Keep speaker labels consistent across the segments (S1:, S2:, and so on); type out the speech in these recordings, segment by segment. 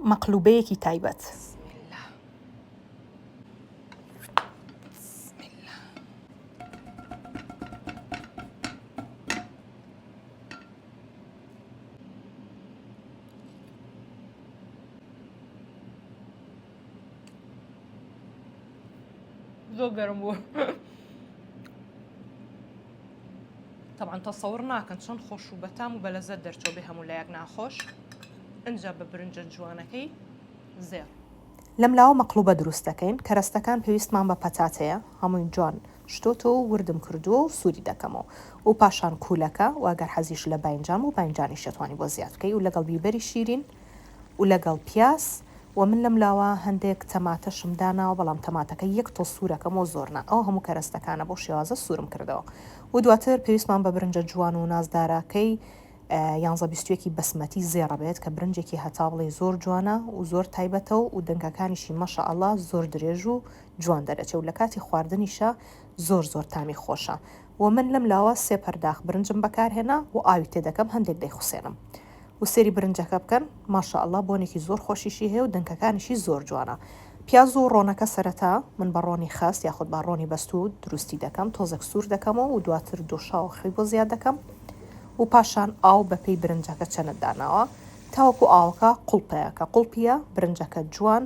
S1: مەقلوبەیەکی تایبەت.
S2: زۆر گەرم بوو. طبعا تەسەوڕ ناکەن چەند خۆش و بەتام و بەلەزەت دەرچۆ بێ هەموو لایەک ناخۆش. ئەنجا بە برنجە جوانەکەی زێر.
S1: لەم لاوە مەقلوبە دروست دەکەین. کەرەستەکان پێویستمان بە پەتاتەیە، هەمووی جوان شتۆتەوە و وردم کردووە و سووری دەکەمەوە و پاشان کوولەکە و ئەگەر حەزیش لە باینجام و باینجانی شێتوانی بۆ زیاد بکەی و لەگەڵ بیبەری شیرین و لەگەڵ پیاس و من لەم لاوە هەندێک تەماتە شمداناوە بەڵام تەماتەکە یەک تۆ سوورەکەمەوە زۆرنا ئەو هەموو کەرەستەکانە بۆ شێوازە سوورم کردەوە و دواتر پێویستمان بە برنجە جوان و نازدارەکەی 11-20 بەسمەتی زێڕە بێت کە برنجێکی هەتا بڵێ زۆر جوانە و زۆر تایبەتەوە و دەنگەکانیشی مەشەئەڵڵا زۆر درێژ و جوان دەرەچێت و لە کاتی خواردنیشە زۆر تامی خۆشە و من لەم لاوە 3 پەرداخ برنجم بەکارهێنا و ئاوی تێدەکەم هەندێک دەیخوسێنم و سێری برنجەکە بکەن ماشەئەڵڵا بۆنێکی زۆر خۆشیشی هەیە و دەنگەکانیشی زۆر جوانە. پیاز و ڕۆنەکە سەرەتا من بە ڕۆنی خاست یاخود بە ڕۆنی بەست و دروستی دەکەم تۆزێک سوور دەکەمەوە و دواتر دۆشاوە خەی بۆ زیاد دەکەم و پاشان ئاو بەپێی برنجەکە چەنت داناوە تاوەکو ئاوەکە قوڵپەیەکە قوڵپیە برنجەکە جوان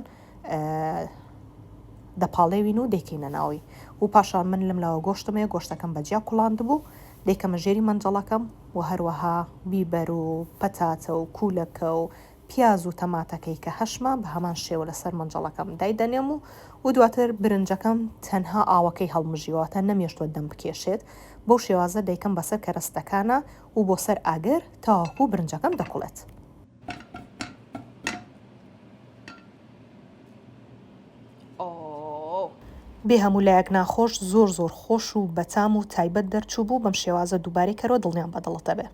S1: دەپاڵێوین و دەیکەینە ناوی و پاشان من لەم لاوە گۆشتمەیە گۆشتەکەم بەجیا کوڵاند بوو دەیکەمە ژێری مەنجەڵەکەم و هەروەها بیبەر و پەتاتە و کوولەکە و پیاز و تەماتەکەی کە هەشمە بە هەمان شێوە لەسەر مەنجەڵەکەم دایدەنێم و دواتر برنجەکەم تەنها ئاوەکەی هەڵمژیواتە نەمێشتوە دەم بکێشێت بۆ شێوازە دەیکەم بەسەر کەرەستەکانە و بۆ سەر ئاگر تاوەکو برنجەکەم دەکوڵێت. بێ هەموو لایەک ناخۆش زۆر خۆش و بەتام و تایبەت دەرچوو بوو بەم شێوازە دووبارەی کەرەوە دڵنیان بە دڵتە بێ.